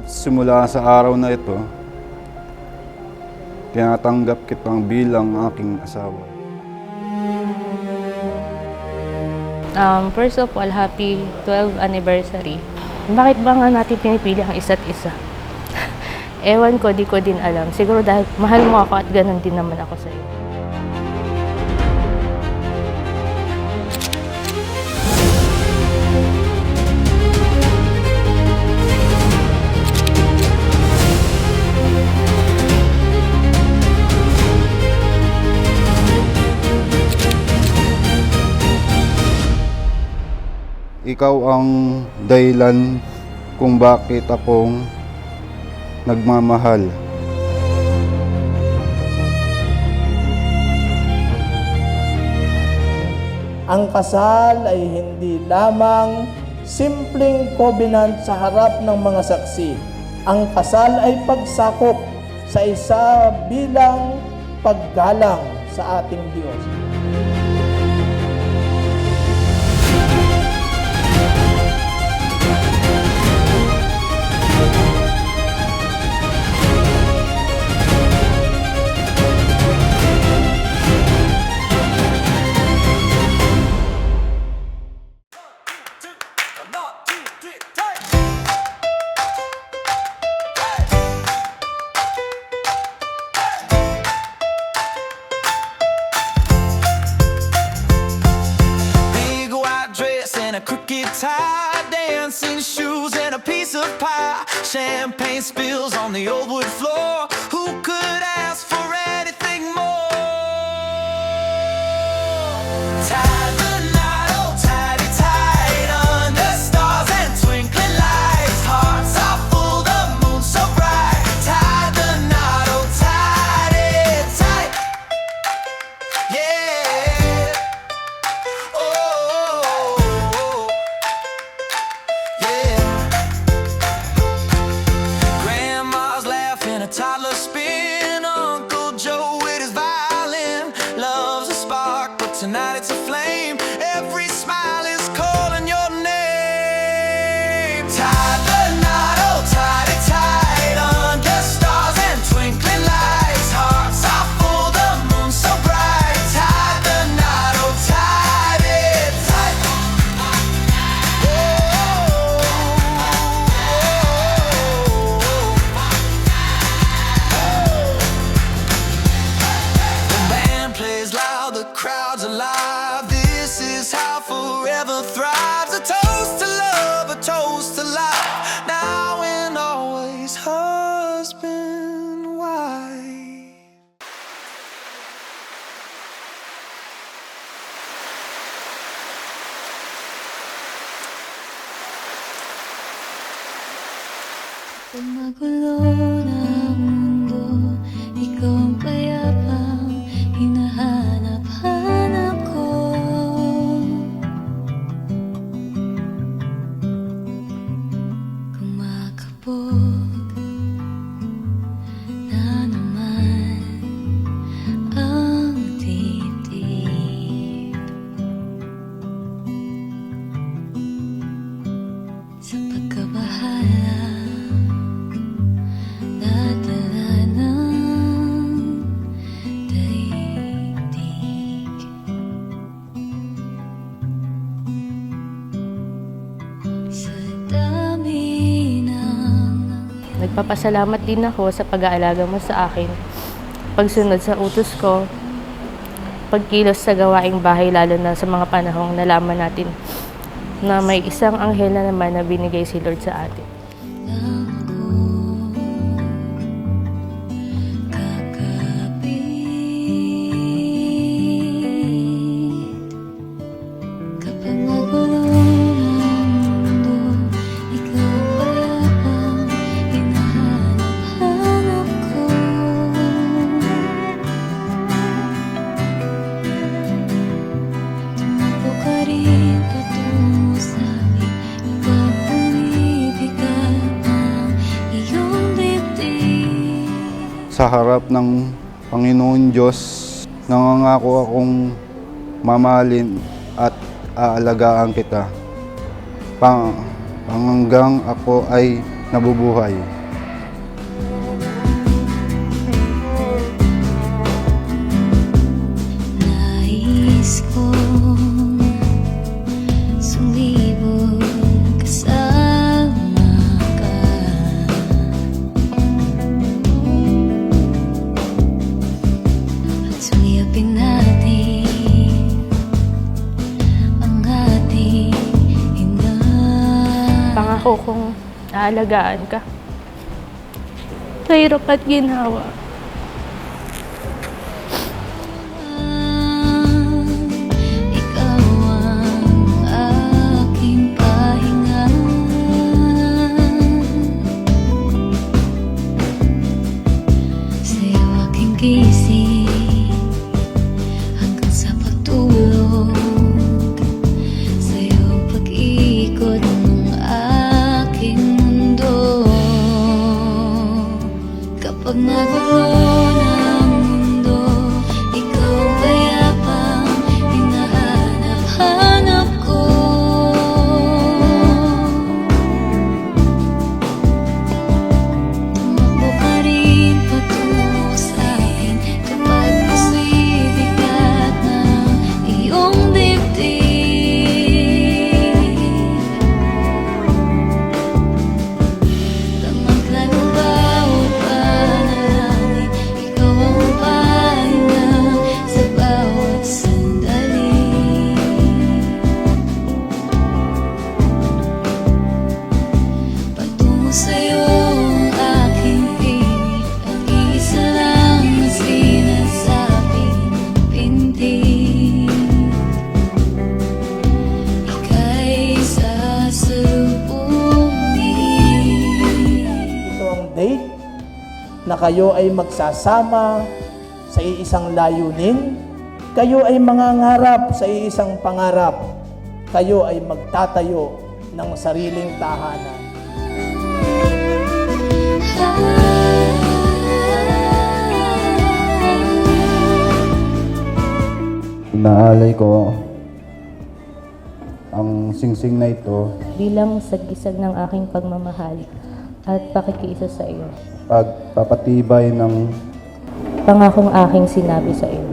Simula sa araw na ito, tinatanggap kitang bilang aking asawa. First of all, happy 12th anniversary. Bakit ba nga natin pinipili ang isa't isa? Ewan ko, di ko din alam. Siguro dahil mahal mo ako at ganun din naman ako sa'yo. Ikaw ang dahilan kung bakit akong nagmamahal. Ang kasal ay hindi lamang simpleng covenant sa harap ng mga saksi. Ang kasal ay pagsakop sa isa bilang paggalang sa ating Diyos. A crooked tie, dancing shoes, and a piece of pie. Champagne spills on the old wood floor. Who could ask for anything more? Tie the knot, oh tighty tight, under stars and twinkling lights. Hearts are full, the moon's so bright. Tie the knot, oh tighty tight. Yeah. Oh. Grandma's laughing, a toddler spin. Uncle Joe with his violin. Love's a spark, but tonight it's a flame. Every smile is calling your name. Tie the knot, oh tighty tight, under stars and twinkling lights. Hearts are full, the moon's so bright. Tie the knot, oh tighty tight. The band plays loud, the crowd's alive. This is how forever thrives. A toast to love, a toast to life. Now and always, husband, wife. Kung magulo na ang mundo, ikaw ang payapang hinahanap-hanap ko. Kumakabog na naman ang dibdib sa pagkabahala. Nadala ng daigdig. Sa dami ng Nagpapasalamat din ako sa pag-aalaga mo sa akin, pagsunod sa utos ko, pagkilos sa gawaing bahay, lalo na sa mga panahong nalaman natin na may isang anghel na naman na binigay si Lord sa atin. kapag magulo ang mundo, ikaw ang payapang hinahanap-hanap ko. Tumakbo ka rin patungo sa amin, ikaw bumibigat ng iyong dibdib. Sa harap ng Panginoon Diyos, nangangako akong mamahalin at aalagaan kita. Hanggang ako ay nabubuhay. Nais kong sumibog kasama ka. At suyapin natin ang ating ina. Pangako kong aalagaan ka. Sa hirap at ginhawa. Ikaw ang aking pahinga. Sa'yo aking gising hanggang sa pagtulog. Sa'yo ang pag-ikot ng aking mundo. Kapag nagulo na ang mundo, ikaw ang payapang hinahanap-hanap ko. Tumakbo ka rin patungo sa'kin kapag gusto'y bigat ng iyong dibdib. Damaglan ng bawat panalangin, ikaw ang pahinga sa bawat sandali. Patungo sa'yo ang aking piling, ang isa lang na sinasabi ng pintig. Ika'y sasalubungin. Ito ang date na kayo ay magsasama sa iisang layunin. Kayo ay mangangarap sa iisang pangarap. Kayo ay magtatayo ng sariling tahanan. Inaalay ko ang singsing na ito, Bilang sagisag ng aking pagmamahal at pakikiisa sa iyo. pagpapatibay ng Pangakong aking sinabi sa iyo.